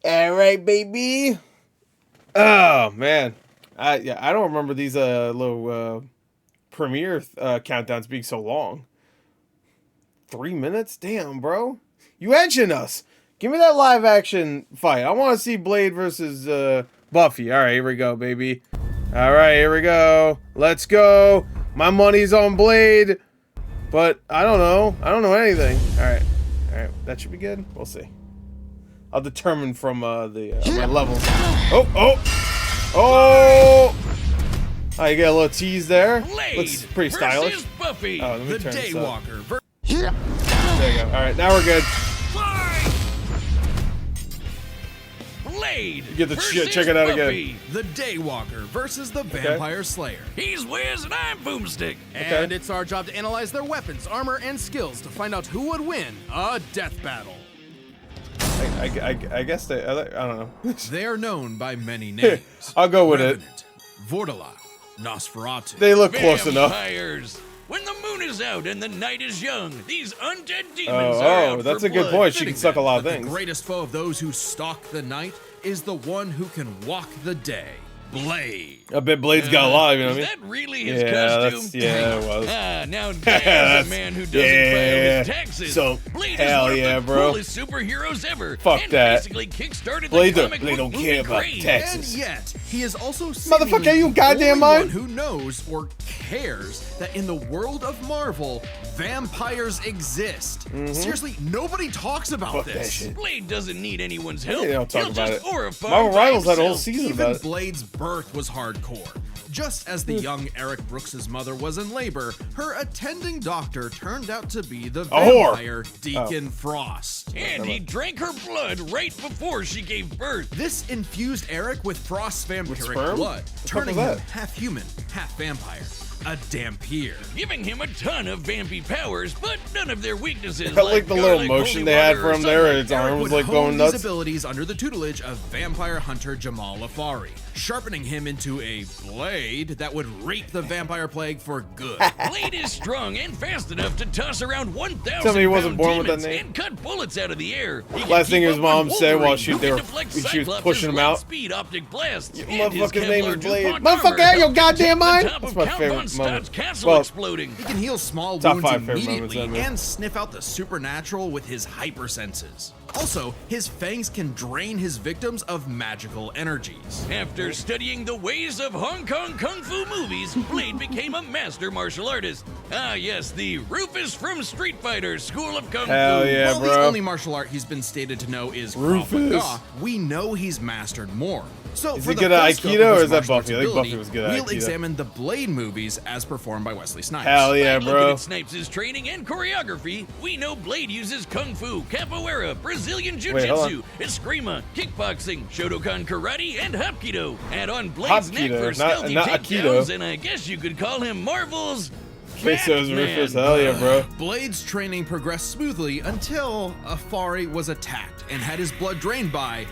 All right, baby. Oh man, I don't remember these little premiere countdowns being so long. 3 minutes, damn, bro. You edging us. Give me that live action fight. I want to see Blade versus Buffy. All right, here we go, baby. All right, here we go. Let's go. My money's on Blade, but I don't know. I don't know anything. All right, that should be good. We'll see. I'll determine from my levels. Oh! I get a little tease there. Looks pretty stylish. Buffy, oh, let me turn this up. Daywalker. There you go. All right, now we're good. Blade. You get to check it out Buffy, again. The Daywalker versus the Vampire Slayer. He's Wiz and I'm Boomstick. And it's our job to analyze their weapons, armor, and skills to find out who would win a death battle. I guess I don't know. They are known by many names. I'll go with Revenant, Vortala, Nosferatu. They look close enough. Vampires. When the moon is out and the night is young, these undead demons are out that's for a good blood. point. She can suck a lot of But things. The greatest foe of those who stalk the night is the one who can walk the day. Blade. I bet Blade's got a lot, you know what I mean? Is that really his costume? Yeah, it was. Now there's a man who doesn't file his taxes. So, Blade hell is one yeah, of the bro. coolest superheroes ever. Fuck and that. Basically kickstarted Blade the comic book don't care about craze. taxes. And yet, he is also Motherfucker, you the goddamn only mind? one who knows or cares that in the world of Marvel, vampires exist. Seriously, nobody talks about Fuck this. that shit. Blade doesn't need anyone's help. They don't talk He'll about just it. horrify Marvel Rivals had a whole himself. season Even about it. Blade's birth was hardcore. Just as the young Eric Brooks' mother was in labor, her attending doctor turned out to be the vampire Deacon Frost. And he drank her blood right before she gave birth. This infused Eric with Frost's vampiric blood, turning him half human, half vampire. A Dampier, giving him a ton of vampy powers, but none of their weaknesses. I like the little motion they had for him there. His arm was like going nuts. His abilities under the tutelage of vampire hunter Jamal Afari, sharpening him into a blade that would rape the vampire plague for good. Blade is strong and fast enough to toss around 1,000 Tell me he wasn't born with that demons name. and cut bullets out of the air. He can Last thing keep his up mom with said while Wolverine, she who can was deflect pushing Cyclops' him out. Speed optic blast. Motherfucker's name is Blade. Motherfucker, Motherfucker, have your goddamn mind? That's my favorite moment. Castle exploding. He can heal small top wounds 5 favorite immediately moments ever. and sniff out the supernatural with his hypersenses. Also, his fangs can drain his victims of magical energies. After studying the ways of Hong Kong Kung Fu movies, Blade became a master martial artist. Ah yes, the Rufus from Street Fighter School of Kung Hell Fu. yeah, While bro. the only martial art he's been stated to know is Krav Maga, we know he's mastered more. So Is for he the good at full scope Aikido, of or his is that martial arts Buffy? I think ability, Buffy was good at we'll Aikido. examine the Blade movies as performed by Wesley Snipes. Hell yeah, By bro. looking at Snipes' training and choreography, we know Blade uses Kung Fu, Capoeira, Brazilian Jiu-Jitsu, Eskrima, kickboxing, Shotokan Karate, and Hapkido. Add on Blade's neck Hapkido, for stealthy not takedowns, Aikido. and I guess you could call him Marvel's Bezos, Batman. Rufus, hell yeah, bro. Blade's training progressed smoothly until Afari was attacked and had his blood drained by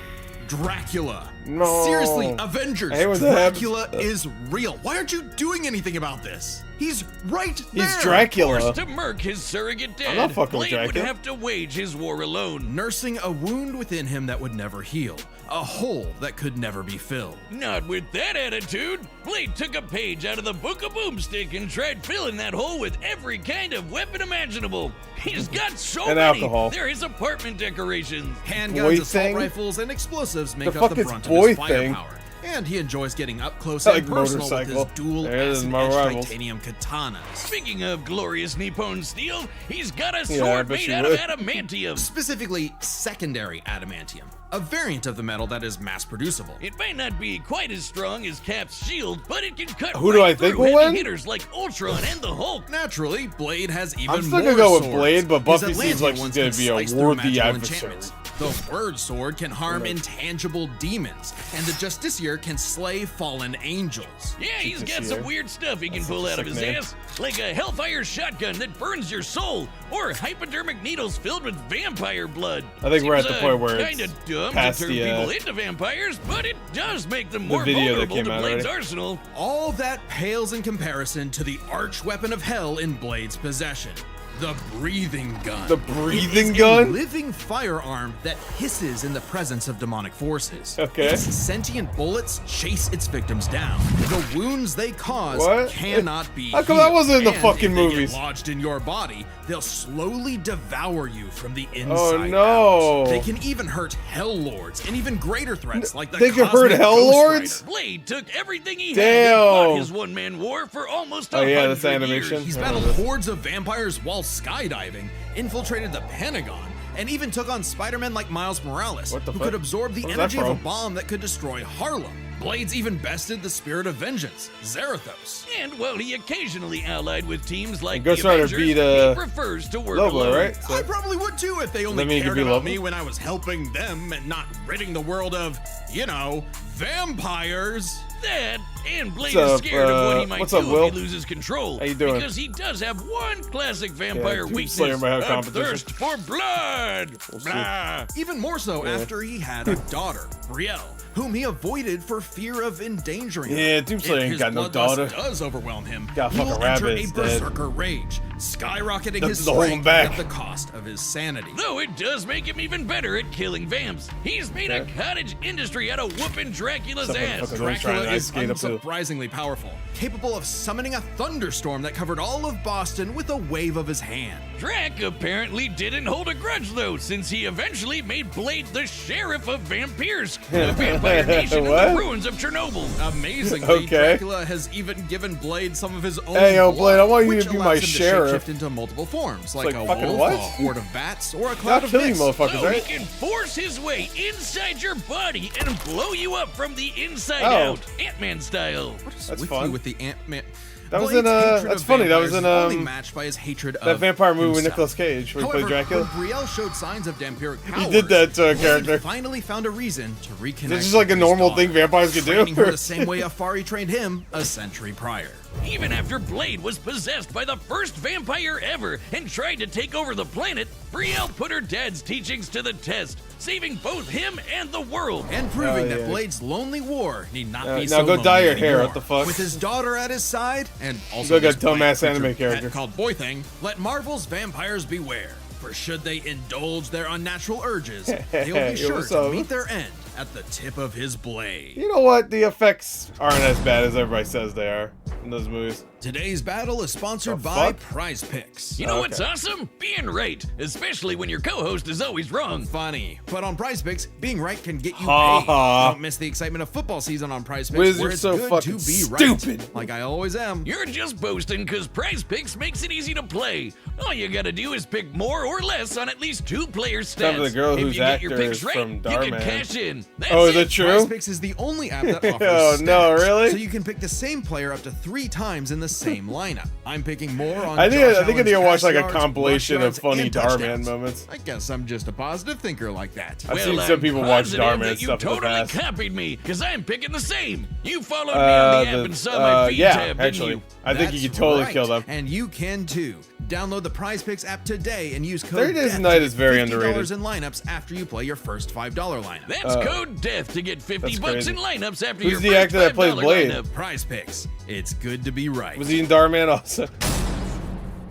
Dracula. No. Seriously, Avengers, I hate when that happens. Dracula is real. Why aren't you doing anything about this? He's right there. He's Dracula. Forced to murk his surrogate dad, I'm not fucking with Blade would Dracula. have to wage his war alone, nursing a wound within him that would never heal, a hole that could never be filled. Not with that attitude. Blade took a page out of the Book of Boomstick and tried filling that hole with every kind of weapon imaginable. He's got so And many. alcohol. They're his apartment decorations. Boy Handguns, assault thing? rifles, and explosives make The up fuck the is brunt boy of his thing? firepower. And he enjoys getting up close Like and personal with motorcycle. his dual There it is, acid Marvel edged Rivals. titanium katana. Speaking of glorious Nippon steel, he's got a I sword bet made you out would. of adamantium. Specifically, secondary adamantium. A variant of the metal that is mass producible. It may not be quite as strong as Cap's shield, but it can cut Who do I think through will heavy win? hitters like Ultron and the Hulk. Naturally, Blade has even I'm still more gonna go with swords. Blade, but Buffy His seems like Atlantean she's ones gonna can be a slice through worthy magical adversary. enchantments. The Word Sword can harm intangible demons, and the Justiciar can slay fallen angels. Yeah, he's got some Justiciar. weird stuff he can That's pull such a out of sick his name. ass, like a Hellfire shotgun that burns your soul, or hypodermic needles filled with vampire blood. I think we're at Seems, the point where kinda it's dumb past to turn the, people into vampires, but it does make them more video that vulnerable came to out Blade's already. arsenal. All that pales in comparison to the arch weapon of hell in Blade's possession. The breathing gun. The breathing It is gun? a living firearm that hisses in the presence of demonic forces. Okay. Its sentient bullets chase its victims down. The wounds they cause What? cannot be How come that healed. wasn't in the And fucking if they movies? Get lodged in your body, they'll slowly devour you from the inside Oh, no. out. They can even hurt Hell Lords and even greater threats like the They can hurt Cosmic Hell Ghost Lords? Rider. Blade took everything he Damn. had and fought his one-man war for almost 100 Oh, yeah, that's animation. years. He's I battled remember this. hordes of vampires while skydiving, infiltrated the Pentagon, and even took on Spider-Man like Miles Morales, What the who fuck? could absorb the Where's that energy of a from? bomb that could destroy Harlem. Blades even bested the spirit of vengeance, Zarathos. And while he occasionally allied with teams like Ghost the Rider Avengers, beat, he prefers to work Lobo, alone. right? So, I probably would too if they only mean you could cared be about Lobo? me when I was helping them and not ridding the world of, you know, vampires. That, and Blade What's is up, scared of what he might what's do up, Will? if he loses control. How you doing? Because he does have one classic vampire Doom weakness, Slayer might have a competition. thirst for blood. see. Blah. Even more so after he had a daughter, Brielle, whom he avoided for fear of endangering her. Yeah, Doom Slayer If ain't his got no bloodlust daughter. does overwhelm him, Got he will fucking enter a rabbits dead. berserker rage, skyrocketing That's his to hold him strength back. at the cost of his sanity. Though it does make him even better at killing vamps. He's made a Okay. cottage industry out of whooping Dracula's Some ass. motherfuckers always trying Dracula to is skate up to. unsurprisingly powerful, capable of summoning a thunderstorm that covered all of Boston with a wave of his hand. Drac apparently didn't hold a grudge though, since he eventually made Blade the sheriff of vampires, the vampire nation in What? the ruins of Chernobyl. Amazingly, Okay. Dracula has even given Blade some of his own Hey, yo, blood, Blade, I want you which to be allows my him to sheriff. shapeshift into multiple forms, like like a fucking wolf, what? a horde of bats, or a I'll cloud of kill you mist. motherfuckers, So right? he can force his way inside your body and blow you up from the inside Oh. out, Ant-Man style. What is That's with fun. you with the Ant-Man? That was Blade's in, hatred that's of funny, that was vampires in, is only matched by his hatred That of vampire movie with himself. Nicolas Cage, where he However, played Dracula. when Brielle showed signs of vampiric powers, He did that to a Blade character. finally found a reason to reconnect. This is like a with his normal daughter, thing vampires could do. training her the same way Afari trained him a century prior. Even after Blade was possessed by the first vampire ever and tried to take over the planet, Brielle put her dad's teachings to the test, saving both him and the world. And proving Oh, yeah. that Blade's lonely war need not be now so go lonely dye your hair, anymore. what the fuck? With his daughter at his side, and also Go this get dumbass blank creature anime character. pet called Boy Thing, let Marvel's vampires beware. For should they indulge their unnatural urges, they'll Yo, be sure what's to up? meet their end at the tip of his blade. You know what? The effects aren't as bad as everybody says they are in those movies. Today's battle is sponsored The by fuck? Prize Picks. You know what's Okay. awesome? Being right, especially when your co-host is always wrong. Funny, but on Prize Picks, being right can get you Ha paid. ha. Don't miss the excitement of football season on Prize Picks, Wizards where it's so good fucking to be stupid. right, like I always am. You're just boasting because Prize Picks makes it easy to play. All you gotta do is pick more or less on at least 2 players' Except stats. for the girl if whose you get your actor picks is right, from you can Darman. cash in. That's Oh, is it. it true? Prize Picks is the only app that offers Oh, no, stats, really? So you can pick the same player up to 3 times in the same lineup. I'm picking more on I think Josh I need to Allen's watch like a pass yards, compilation rush of yards, funny and Darman touchdowns. moments. I guess I'm just a positive thinker like that. I've seen some I'm people watch positive Darman that you stuff in the totally past. copied me, because I'm picking the same. You followed me on the app and saw my feed yeah, tab, didn't actually, you? I think you That's could totally right. kill them. And you can too. Download the Prize Picks app today and use code 30 Days DEATH a Night to is get very $50 underrated. in lineups after you play your first $5 lineup. That's code DEATH to get $50 That's crazy. in lineups after Who's your the first actor that plays $5 Blade? lineup. Prize Picks. It's good to be right. Was he in Darman also?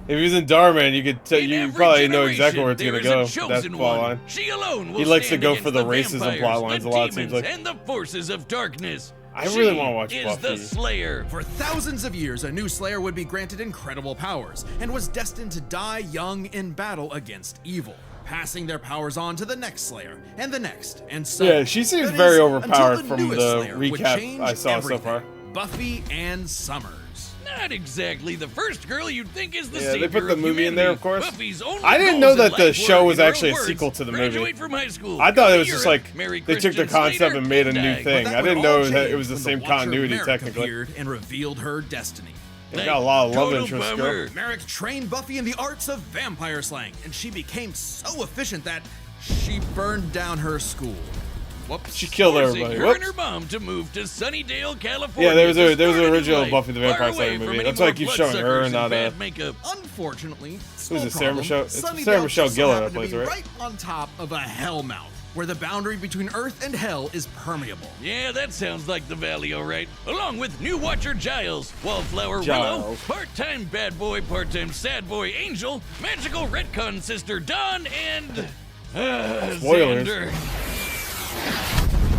If he was in Darman, you could In you every probably know exactly generation, where it's there gonna is a go. That's chosen plot one. line. She alone will He likes to stand go against for the racism vampires, plot lines the a lot, it seems demons, like. and the forces of darkness. I really She wanna watch is Buffy. the Slayer. For thousands of years, a new Slayer would be granted incredible powers and was destined to die young in battle against evil, passing their powers on to the next Slayer and the next, and so Yeah, she seems That very is, overpowered until from newest the Slayer would recap change I saw so everything. far. Buffy and Summers. Not exactly the first girl you'd think is the Yeah, they savior put the of movie in there, humanity. of course. Buffy's only I didn't goals know in that the life show were, was in her actually a own sequel words, to the movie. graduate from high school, I thought it go was to just Europe, like marry they took the Christian concept Slater, and made a new die. thing. But I that didn't would all know that it change was the when same Watcher continuity Merrick technically. appeared and revealed her destiny. They got a lot of love Total interest, bummer. girl. Merrick trained Buffy in the arts of vampire slaying, and she became so efficient that she burned down her school. Whoops. She killed Forcing everybody. her Whoops. and her mom to move to Sunnydale, California. Yeah, there was to an start a new original life, Buffy the far Vampire away Slayer from movie. any That's why I more keep showing her, bloodsuckers and not bad makeup. Unfortunately, Who's small it, Sarah problem, Michelle? It's Sunnydale Sarah Michelle just Gellar happened that plays to be her, right? right on top of a hellmouth. where the boundary between Earth and Hell is permeable. Yeah, that sounds like the Valley, all right. Along with new watcher Giles, Wallflower Willow, Giles. part-time bad boy, part-time sad boy Angel, magical retcon sister Dawn, and Spoilers. Xander.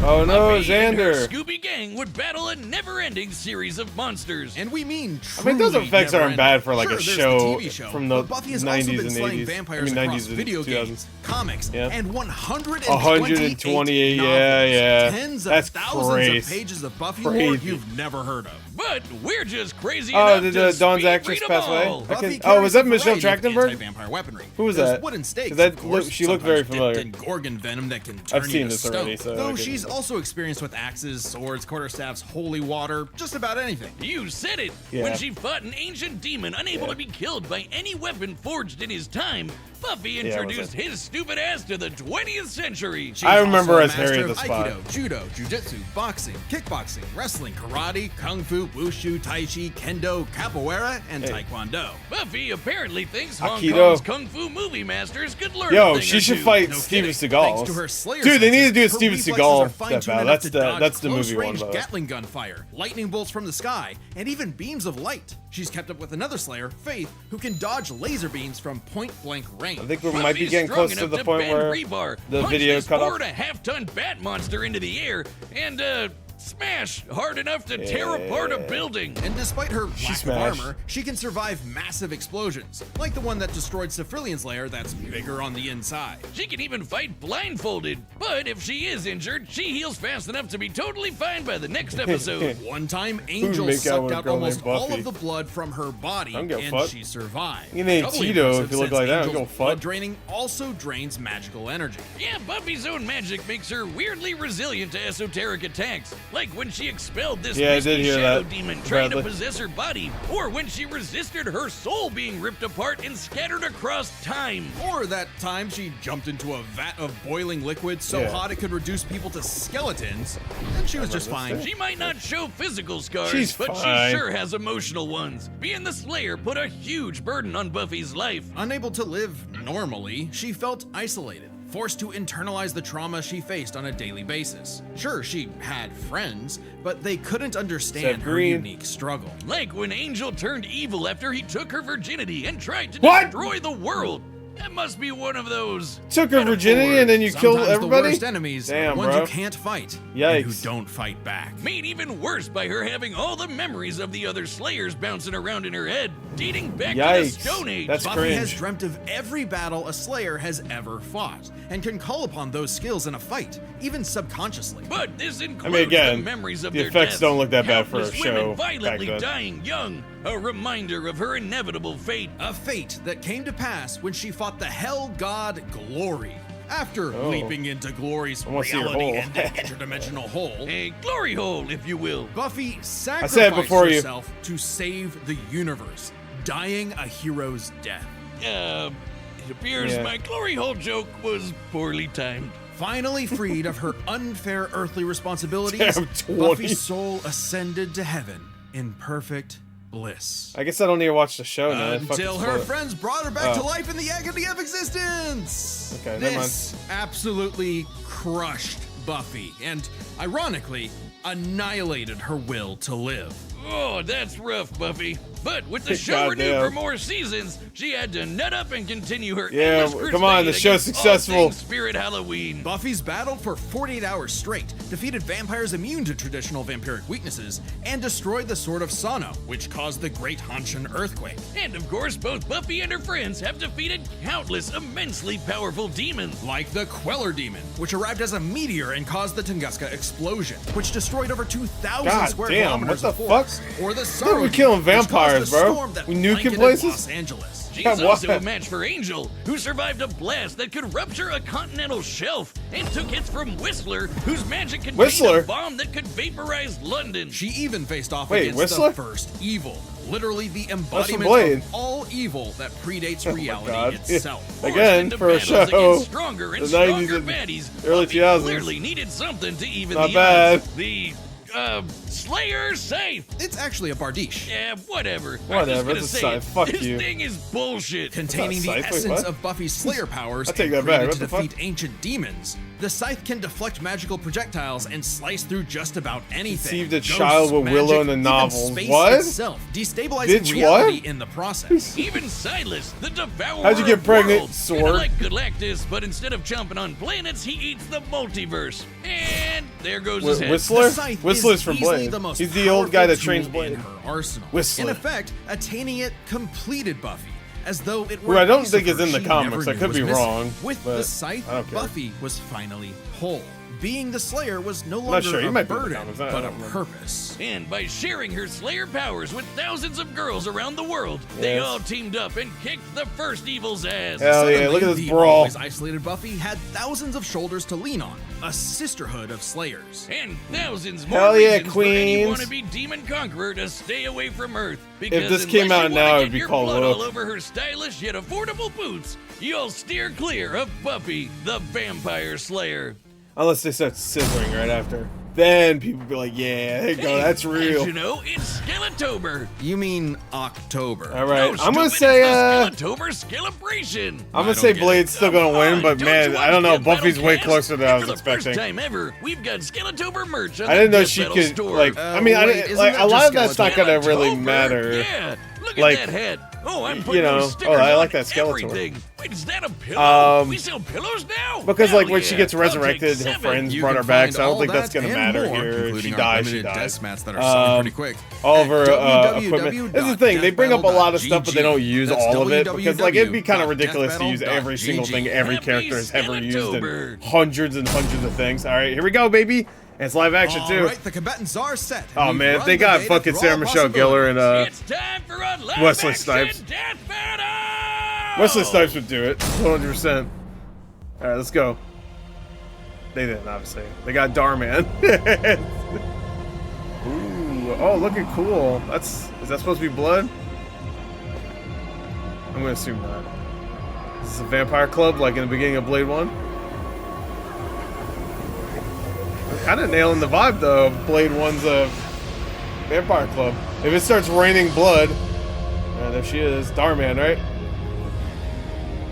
Oh no, Buffy and her Xander. Scooby Gang would battle a never-ending series of monsters. And we mean I mean, those truly effects aren't never-ending. bad for like Sure, a there's show, the TV show from the but Buffy has also 90s been and slaying 80s. vampires I mean, across 90s and video 2000s. games, comics, Yeah. and 128 128, yeah. Tens of That's thousands crazy. of pages of Buffy Crazy. lore you've never heard of. But we're just crazy Oh, enough did to Dawn's speed actress read 'em pass away? all. I Buffy can- oh, was that carries a Michelle variety of Trachtenberg? anti-vampire weaponry. Who was There's that? wooden stakes, 'Cause that of course, look- she looked very sometimes dipped familiar. in Gorgon venom that can turn I've you seen to this stone. already, so I Though can- she's also experienced with axes, swords, quarterstaffs, holy water, just about anything. You said it! Yeah. When she fought an ancient demon unable to be killed by any weapon forged in his time, Buffy was introduced it? his stupid ass to the 20th century. She's I remember also a as Harry master the of Spy. Aikido, judo, jujitsu, boxing, kickboxing, wrestling, karate, kung fu, wushu, tai chi, kendo, capoeira, and taekwondo. Buffy apparently thinks Hong Aikido. Kong's kung fu movie masters could learn a Yo, thing she or should two. fight No Steven kidding. Seagal. Thanks to her Slayer Dude, they need to do a senses, her Steven reflexes Seagal are fine-tuned step out. enough That's to dodge that's the movie one. close-range Though. Gatling gun fire, lightning bolts from the sky, and even beams of light. She's kept up with another Slayer, Faith, who can dodge laser beams from point-blank range. I think we might be Buffy's getting strong close to enough the point bend where rebar, the punch video this cut off. 4.5-ton bat monster into the air, and smash hard enough to tear apart a building. And despite her lack of smashed. armor, she can survive massive explosions, like the one that destroyed Cephrilion's lair that's bigger on the inside. She can even fight blindfolded, but if she is injured, she heals fast enough to be totally fine by the next episode. One time, Angel make out sucked with a out girl almost named all Buffy? of the blood from her body, don't give a and fuck. she survived. You named Doubly Tito if impressive you look since like that, I don't Angel's give a fuck. blood draining also drains magical energy. Yeah, Buffy's own magic makes her weirdly resilient to esoteric attacks, like when she expelled this Yeah, I risky did hear shadow that, demon trying to Bradley. possess her body, or when she resisted her soul being ripped apart and scattered across time. Or that time she jumped into a vat of boiling liquid so Yeah. hot it could reduce people to skeletons, and she was just fine. She might not show physical scars, She's but fine. she sure has emotional ones. Being the Slayer put a huge burden on Buffy's life. Unable to live normally, she felt isolated, forced to internalize the trauma she faced on a daily basis. Sure, she had friends, but they couldn't understand Except her Green. unique struggle. Like when Angel turned evil after he took her virginity and tried to What? destroy the world. That must be one of those. Took her virginity and then you kill Sometimes everybody? the worst enemies are Damn, ones bro. you can't fight and who Yikes. don't fight back. Made even worse by her having all the memories of the other Slayers bouncing around in her head, dating back Yikes. to the Stone Age. That's Buffy has cringe. dreamt of every battle a Slayer has ever fought, and can call upon those skills in a fight, even subconsciously. But this includes again, the memories of the their effects deaths, don't look that bad for a countless show women back violently then. dying young, a reminder of her inevitable fate. A fate that came to pass when she fought the Hell God Glory. After Oh. leaping into Glory's I wanna see her reality-ending hole. interdimensional hole, A glory hole, if you will. Buffy sacrificed said it before you. herself to save the universe, dying a hero's death. It appears Yeah. my glory hole joke was poorly timed. Finally freed of her unfair earthly responsibilities, Damn, 20. Buffy's soul ascended to heaven in perfect bliss. I guess I don't need to watch the show now. Fucking Until her spoil it. friends brought her back to Oh. life in the agony of existence. Okay, never This absolutely crushed Buffy, and ironically, annihilated her will to live. Oh, that's rough, Buffy. But with the show renewed Goddamn. for more seasons, she had to nut up and continue her Yeah, endless come on, the crusade show's against successful. all things Spirit Halloween. Buffy's battled for 48 hours straight, defeated vampires immune to traditional vampiric weaknesses, and destroyed the Sword of Sano, which caused the Great Hanshin earthquake. And of course, both Buffy and her friends have defeated countless immensely powerful demons. Like the Queller Demon, which arrived as a meteor and caused the Tunguska explosion, which destroyed over 2,000 God square damn, kilometers what of the forest. fuck? Or the What are Sorrow we Demon, killing which caused vampires, a bro? storm that We nuking blanketed places? Los Angeles. She's God, also what? a match for Angel, who survived a blast that could rupture a continental shelf, and took hits from Whistler, whose magic contained Whistler? a bomb that could vaporize London. She even faced off Wait, against Whistler? the first evil, literally the Blade. embodiment of all evil that predates God. reality itself. Forced Again, into for a battles show. against stronger and The 90s stronger and baddies, early Buffy 2000s. clearly needed something to even Not the bad. odds. The Slayer safe. It's actually a Bardiche, Yeah, whatever. I'm Whatever, just gonna it's a say scythe. it. Fuck this you. thing is bullshit. containing the Scythe, wait, essence what? of Buffy's Slayer powers I take and that back. created What to the fuck? defeat ancient demons. The scythe can deflect magical projectiles and slice through just about anything. Conceived a child with Willow in the novel. Space What? Itself, destabilizing Bitch, reality what? in the process. Even Silas, the devourer How'd you get of pregnant, worlds. sword? Kinda like Galactus, but instead of chomping on planets, he eats the multiverse. And there goes his head. Whistler? The scythe Whistler's is from easily Blade. the most He's the old guy that powerful trains tool Blade. in her arsenal. Whistler. In effect, attaining it completed Buffy, as though it Who were I a don't piece think of is her in the she comics. never I could knew be was wrong, missing. With but the scythe, I don't care. Buffy was finally whole. Being the Slayer was no not longer sure. He a might be in the burden, comics. I but a don't remember. purpose. And by sharing her Slayer powers with thousands of girls around the world, they Yes. all teamed up and kicked the first evil's ass. Hell yeah, Suddenly, look at this the brawl. always isolated Buffy had thousands of shoulders to lean on, a sisterhood of Slayers. And thousands more Hell yeah, reasons for any queens. wannabe demon conqueror to stay away from Earth. Because this came unless out you now, wanna it'd be get your called blood Look. all over her stylish yet affordable boots, you'll steer clear of Buffy, the Vampire Slayer. Unless they start scissoring right after. Then people be like, yeah, there you go, that's real. And you know, it's Skeletober. You mean October. All right, No, I'm gonna stupid, say, it's the Skeletober Skelebration. I'm I gonna don't say get Blade's still gonna win, but Don't man, you I don't know. watch Death Buffy's way Battle closer than I was Cast? For the expecting. first time ever, we've got Skeletober merch on I didn't the know Death she Battle could store. like. I mean, I wait, didn't isn't like that a lot just of that's not gonna really Skeletober? matter. Yeah, look Like- at that hat. Oh, I'm you putting know, those stickers I like on that Skeletor. everything. Wait, is that a pillow? We sell pillows now? Because Hell like when yeah. she gets I'll take resurrected, her 7. friends You brought can her back, find so I don't all think that's that gonna and matter more, here. If including she our dies, she limited dies. desk mats that are selling pretty quick. All of her at equipment. This is the thing, they bring up a lot of stuff, but they don't use That's all of it because like it'd be kind of ridiculous to use www.deathbattle.gg. every single thing every Happy character has ever used in Skeletober. hundreds and hundreds of things. All right, here we go, baby. And it's live action too. All right, the combatants are set. Oh We've man, run they the got data fucking through Sarah all Michelle Gellar and It's time for a live Wesley action Snipes. Death Battle! Wesley Snipes would do it, 100%. All right, let's go. They didn't, obviously. They got Darman. Ooh, oh, looking cool. Is that supposed to be blood? I'm gonna assume not. Is this a vampire club like in the beginning of Blade 1? I'm kind of nailing the vibe though of Blade 1's vampire club. If it starts raining blood, there she is, Darman, right?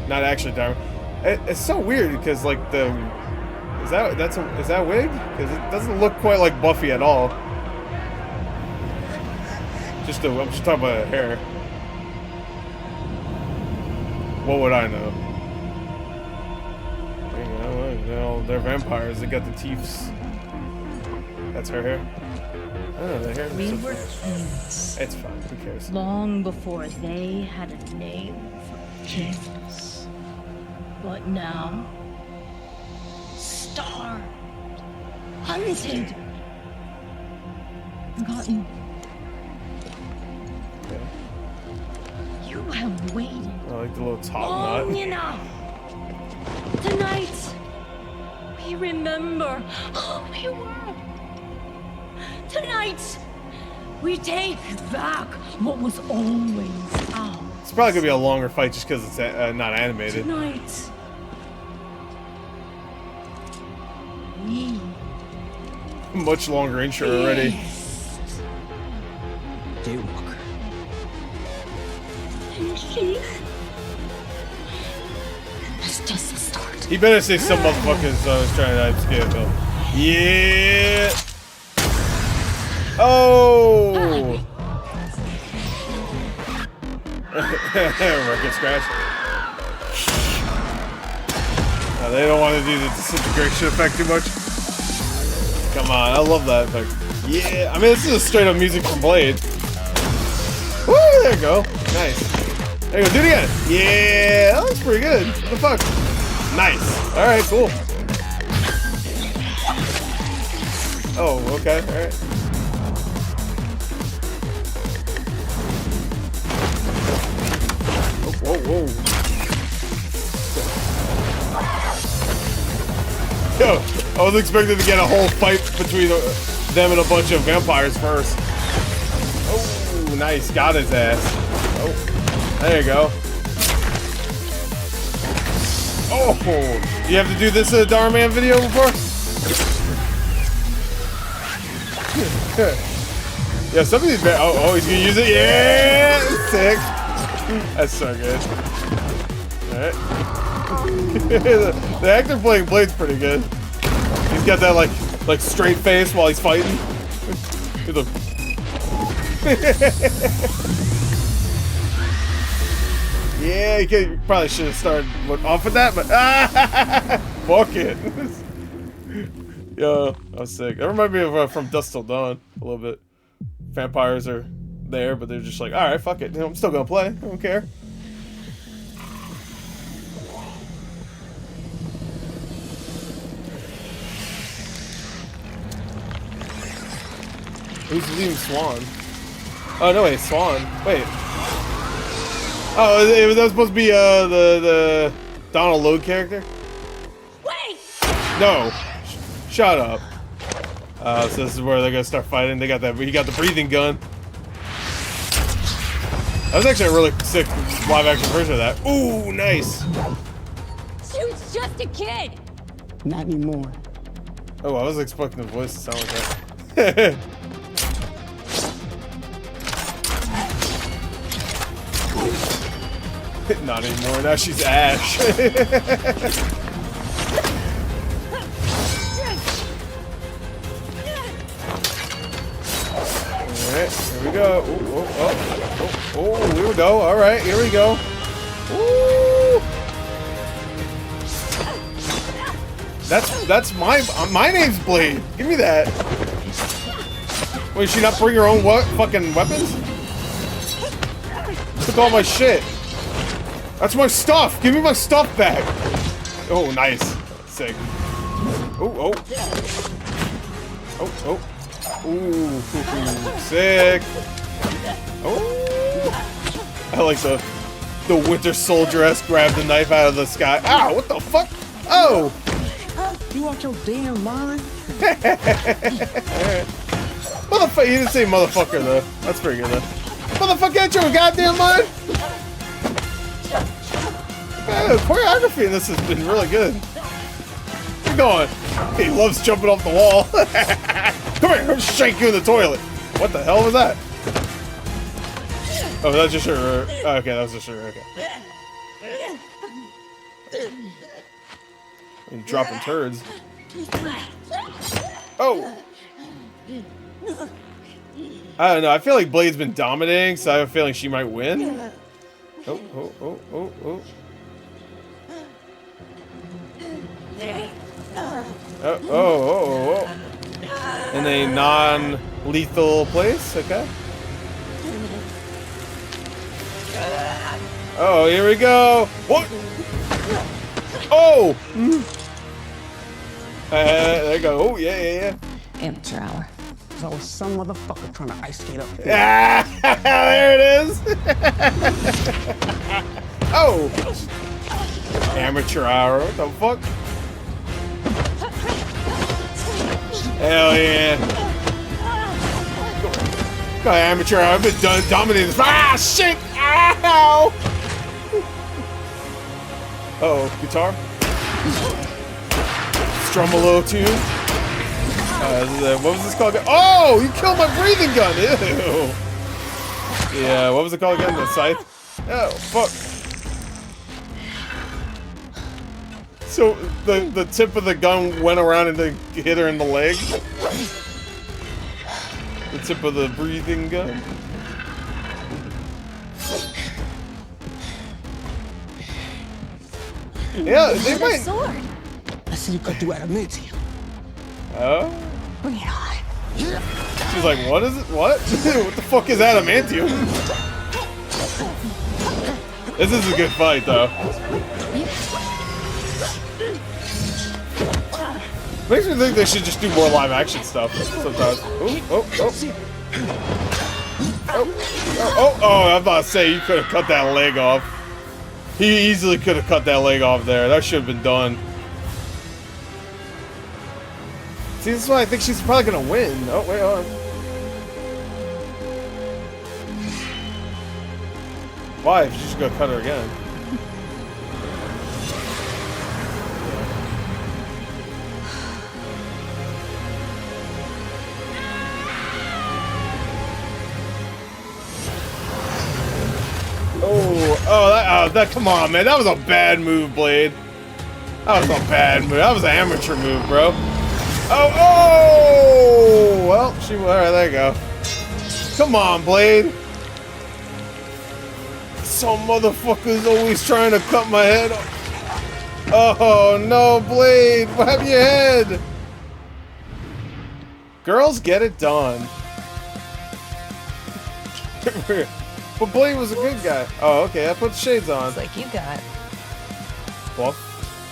Not actually Darman. It's so weird because like is that wig? Because it doesn't look quite like Buffy at all. I'm just talking about her hair. What would I know? You know, they're vampires. They got the teeths. That's her hair. I don't know, the hair. We were kings It's fine. Who cares? long before they had a name for kings. But now, starved, hunted, forgotten. Okay. You have waited I like the little top long knot. enough. Tonight, we remember who we were. Tonight, we take back what was always ours. It's probably gonna be a longer fight just because it's not animated. Tonight, we Much longer intro already. Daywalker. And she was just a start. He better say some motherfuckers is trying to scare Phil. Yeah. Oh. Record scratch. No, they don't want to do the disintegration effect too much. Come on, I love that effect. Yeah, I mean this is a straight up music from Blade. Woo, there you go. Nice. There you go, do it again. Yeah, that looks pretty good. What the fuck? Nice. Alright, cool. Oh, okay, alright. Whoa, whoa. Yo, I was expecting to get a whole fight between them and a bunch of vampires first. Oh, nice. Got his ass. Oh, there you go. Oh, you have to do this in a Darman video before? Yeah, some of these. Oh, he's gonna use it. Yeah, sick. That's so good. Alright. The actor playing Blade's pretty good. He's got that like straight face while he's fighting. Yeah, you probably should have started off with that, but fuck it. Yo, I was sick. That reminded me of From Dusk Till Dawn a little bit. Vampires are there, but they're just like, all right, fuck it. You know, I'm still gonna play. I don't care. Who's leading Swan? Oh no, wait, Swan. Wait. Oh, that was supposed to be the Donald Logue character. Wait! No, shut up. So this is where they're gonna start fighting. They got that. He got the breathing gun. That was actually a really sick live-action version of that. Ooh, nice. Dude's just a kid. Not anymore. Oh, I was expecting the voice to sound like that. Not anymore. Now she's Ash. Alright, here we go. Ooh, oh, here we go. Alright, here we go. Ooh. That's my name's Blade. Give me that. Wait, she not bring her own fucking weapons? Took all my shit. That's my stuff! Give me my stuff back! Oh, nice. Sick. Oh. Ooh, sick. Oh. I like the Winter Soldier-esque grab the knife out of the sky. Ow, what the fuck? Oh! You out your damn mind? Motherfucker, you didn't say motherfucker though. That's pretty good though. Motherfucker, ain't your goddamn mind? Yeah, the choreography in this has been really good. Keep going. He loves jumping off the wall. Come here, I'll shank you in the toilet. What the hell was that? Oh, that's just her. Okay, that was just her. Okay. And dropping turds. Oh! I don't know, I feel like Blade's been dominating, so I have a feeling she might win. Oh. Oh. In a non-lethal place, okay. Oh, here we go. What? Oh! There you go. Oh, yeah. Amateur hour. There's always some motherfucker trying to ice skate up here. Ah, there it is. Oh! Amateur hour. What the fuck? Hell yeah. Got amateur hour. I've been dominating this. Ah, shit! Ow! Uh-oh, guitar. Strum a little tune. What was this called again? Oh, you killed my breathing gun! Ew! Yeah, what was it called again? The scythe? Oh, fuck. So, the tip of the gun went around and then hit her in the leg? The tip of the breathing gun? Yeah, they might... Sword. I see you cut through adamantium. Oh? Bring it on. She's like, what is it? What? What the fuck is adamantium? This is a good fight, though. Makes me think they should just do more live action stuff sometimes. Oh, I'm about to say, you could have cut that leg off. He easily could have cut that leg off there. That should have been done. See, this is why I think she's probably gonna win. Oh, wait, hold on. Why? If she's just gonna cut her again. That, come on, man. That was a bad move, Blade. That was a bad move. That was an amateur move, bro. Oh! Well, she... Alright, there you go. Come on, Blade. Some motherfucker's always trying to cut my head off. Oh, no, Blade. What happened to your head? Girls get it done. But Blade was a good guy. Oh, okay. I put the shades on. It's like you got What?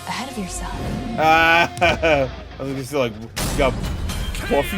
ahead of yourself. Ah, I was just like, you got Buffy?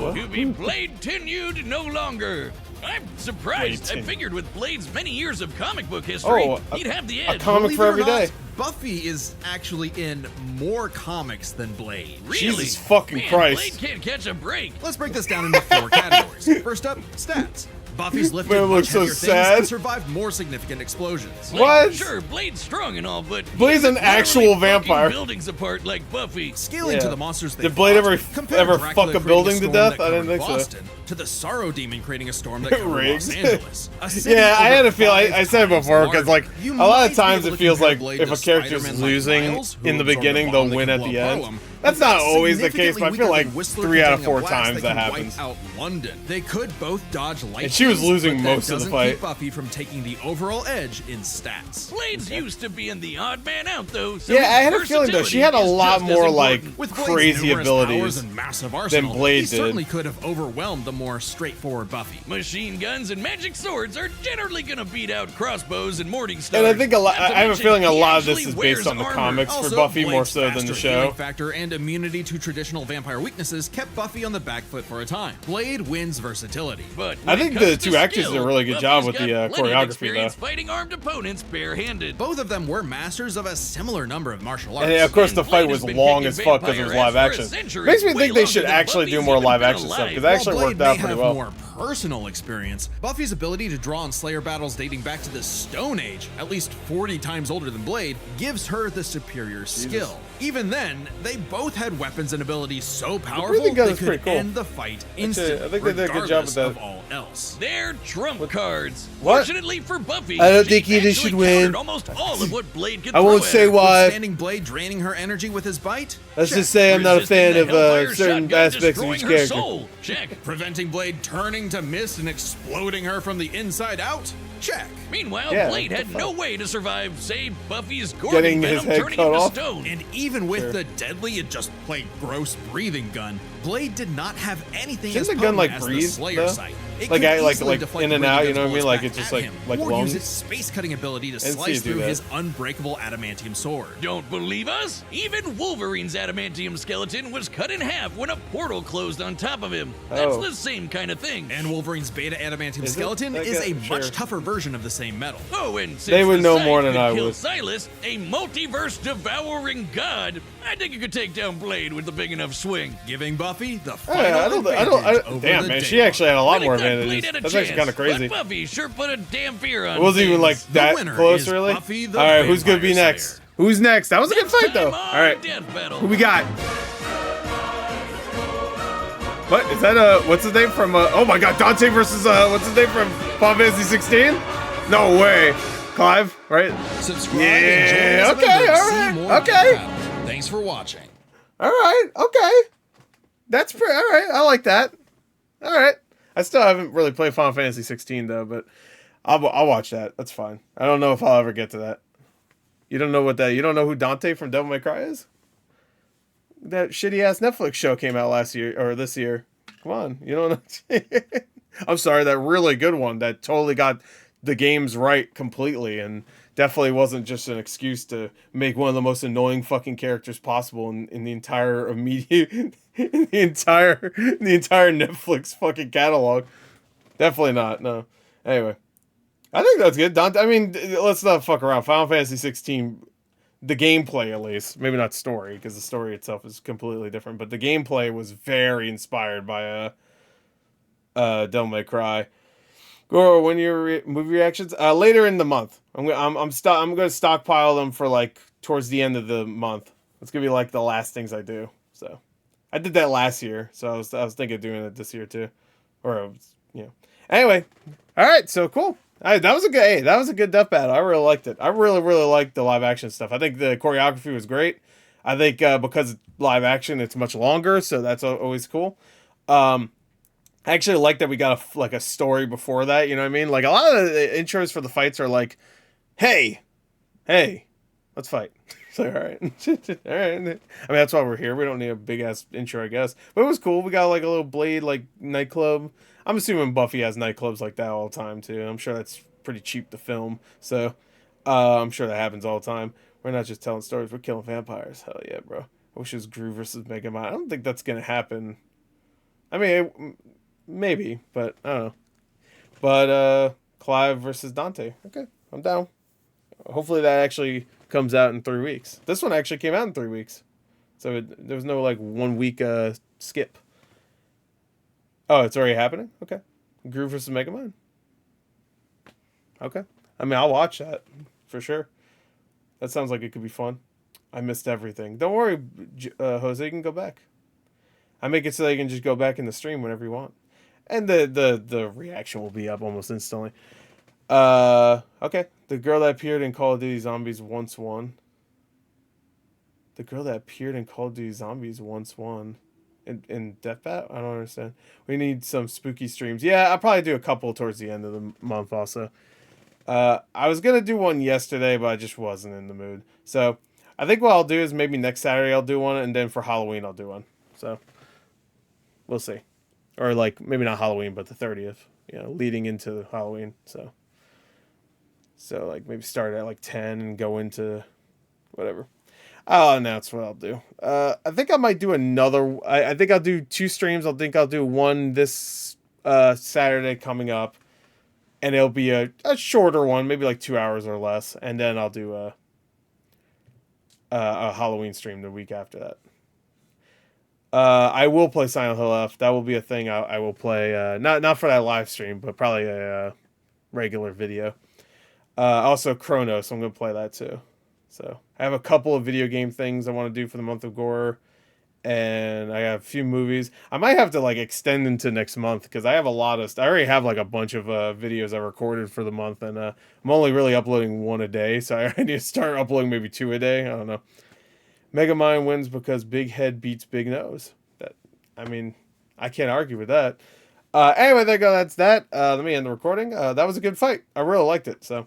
What? To be Blade tenured no longer. I'm surprised. I figured with Blade's many years of comic book history, he'd have the edge. A comic for every day. Buffy is actually in more comics than Blade. Really? Jesus fucking Man, Christ. Blade can't catch a break. Let's break this down into 4 categories. First up, stats. Buffy's lifted Man, much looks so heavier sad. things and survived more significant explosions. Like, What? Sure, Blade's strong and all, but Blade's an he's actual literally vampire. fucking buildings apart like Buffy. Scaling Yeah. to the monsters they Did Blade fought, compare ever Dracula fuck a creating building to storm death? that I didn't covered think so. Boston, to the Sorrow Demon creating a storm that covered Rigged. Los Angeles. A city Yeah, I had over a feel. I 5 said it times before because, like, larger. a lot You of times might be it able to feels compare like Blade if to a character's Spider-Man like losing Miles, who in the absorbed a beginning, bomb they'll that win could at blow the up end. Harlem. That's But not always the case, significantly but I feel weaker like than Whistler 3 out of containing 4 a blast times that could happens. wipe out London. They could both dodge lightning, And she was losing but that most of the doesn't fight. keep Buffy from taking the overall edge in stats. Blade's used to being the odd man out, though. So Yeah, his I had a feeling though she had a versatility is lot just as more like important. With Blade's crazy numerous powers abilities and massive than arsenal, Blade he certainly did. could have overwhelmed the more straightforward Buffy. Machine guns and magic swords are generally gonna beat out crossbows and morning stars. And I think a lot. Not to I have a mention, feeling a he lot of this actually is wears based on the armor. comics for Also, Buffy more Blade's so than the faster show. healing factor and immunity to traditional vampire weaknesses kept Buffy on the back foot for a time. Blade wins versatility. But I when think it the comes two to actors skill, did a really good job with Buffy's the got plenty of choreography, experience though. fighting armed opponents barehanded. Both of them were masters of a similar number of martial arts. And of course, the And fight Blade was has been long kicking as fuck because it vampire was live ass for a action. century, Makes me way think they longer should than actually do Buffy's more even live been action stuff because alive. it actually While worked Blade out may pretty have well. more personal experience, Buffy's ability to draw on Slayer battles dating back to the Stone Age, at least 40 times older than Blade, gives her the superior skill. Even then, they both had weapons and abilities so powerful breathing gun they is could pretty cool. end the fight instantly, I think they did a good job with regardless that. of all else. They're trump cards. What? Fortunately for Buffy, I don't she think either actually should win. countered almost all of what Blade could I won't throw say at her. why. Withstanding Blade draining her energy with his bite? Let's Check. just say I'm not a fan Resisting of the Hellfire certain shotgun, aspects of destroying each her character. soul. Check. Preventing Blade turning to mist and exploding her from the inside out? Check. Meanwhile, Yeah, Blade what the had fuck? no way to survive, say, Buffy's Getting Gorgon his venom head turning cut into off? stone. And even with the deadly and just plain gross breathing gun, Blade did not have anything Shouldn't as the gun, potent like, as breathe, the Slayer though? sight. It Like, could like easily in deflect and the out, Ray you know what I Gun's mean? bullets Like, back it's just, at like- him, like or lungs? use its space-cutting ability to didn't see slice it do through that. his unbreakable adamantium sword. Don't believe us? Even Wolverine's adamantium skeleton was cut in half when a portal closed on top of him. That's Oh. the same kind of thing. And Wolverine's beta adamantium Is it? skeleton I is a guess- much sure. tougher version of the same metal. Oh, and since They would the know Scythe more than could I kill would. Silas, a multiverse devouring god, I think you could take down Blade with a big enough swing. Giving Buffy the final Yeah, advantage over damn, the man, day she actually had a lot Really more thought Blade advantages. had a That's actually chance, kind of crazy. But Buffy sure put a damn fear on It wasn't even like things. that winner close, is really. Buffy the All right, who's gonna be Vampire next? Slayer. Who's next? That was a good Next fight, though. time on All right, Death Battle. who we got? What is that? What's his name from? Oh my God, Dante versus what's his name from Final Fantasy 16? No way, Clive, right? Subscribe Yeah, and join us okay, to all see right, more okay. Death Battle. Thanks for watching. All right, okay, that's pretty. All right, I like that. All right, I still haven't really played Final Fantasy 16 though, but I'll watch that. That's fine. I don't know if I'll ever get to that. You don't know what that? You don't know who Dante from Devil May Cry is? That shitty ass Netflix show came out last year or this year. Come on, you don't know. I'm sorry, that really good one that totally got the games right completely and definitely wasn't just an excuse to make one of the most annoying fucking characters possible in the entire media, in the entire Netflix fucking catalog. Definitely not. No. Anyway, I think that's good. Dante, I mean, let's not fuck around. Final Fantasy 16. The gameplay, at least, maybe not story, because the story itself is completely different. But the gameplay was very inspired by Devil May Cry. Goro, when your movie reactions later in the month, I'm gonna stockpile them for like towards the end of the month. It's gonna be like the last things I do. So I did that last year, so I was thinking of doing it this year too, or Anyway, all right, so cool. That was a good death battle. I really liked it. I really liked the live action stuff. I think the choreography was great. I think because it's live action, it's much longer, so that's always cool. I actually like that we got a story before that. You know what I mean? Like a lot of the intros for the fights are like, "Hey, hey, let's fight." It's like, all right, all right. I mean, that's why we're here. We don't need a big ass intro, I guess. But it was cool. We got like a little Blade like nightclub. I'm assuming Buffy has nightclubs like that all the time too. I'm sure that's pretty cheap to film. So I'm sure that happens all the time. We're not just telling stories. We're killing vampires. Hell yeah, bro. I wish it was Gru versus Mega Man. I don't think that's gonna happen. I mean, maybe, but I don't know. But Clive versus Dante. Okay, I'm down. Hopefully that actually comes out in 3 weeks. This one actually came out in 3 weeks, so there was no like 1 week skip. Oh, it's already happening. Okay, Gru versus Mega Man. Okay, I mean I'll watch that for sure. That sounds like it could be fun. I missed everything. Don't worry, Jose. You can go back. I make it so that you can just go back in the stream whenever you want, and the reaction will be up almost instantly. Okay. The girl that appeared in Call of Duty Zombies once won. The girl that appeared in Call of Duty Zombies once won. In Deathbat? I don't understand. We need some spooky streams. Yeah, I'll probably do a couple towards the end of the month also. I was gonna do one yesterday, but I just wasn't in the mood. So, I think what I'll do is maybe next Saturday I'll do one, and then for Halloween I'll do one. So, we'll see. Or like, maybe not Halloween, but the 30th. You know, leading into Halloween, so... So, like, maybe start at, like, 10 and go into whatever. I'll announce what I'll do. I think I might do another... I think I'll do 2 streams. I think I'll do one this Saturday coming up. And it'll be a shorter one, maybe like 2 hours or less. And then I'll do a Halloween stream the week after that. I will play Silent Hill F. That will be a thing I will play. Not for that live stream, but probably a regular video. Also Chronos, I'm going to play that too. So I have a couple of video game things I want to do for the month of Gore, and I have a few movies. I might have to like extend into next month because I have a lot of. I already have like a bunch of videos I recorded for the month, and I'm only really uploading 1 a day, so I need to start uploading maybe 2 a day. I don't know. Megamind wins because big head beats big nose. I mean, I can't argue with that. Anyway, there you go. That's that. Let me end the recording. That was a good fight. I really liked it. So.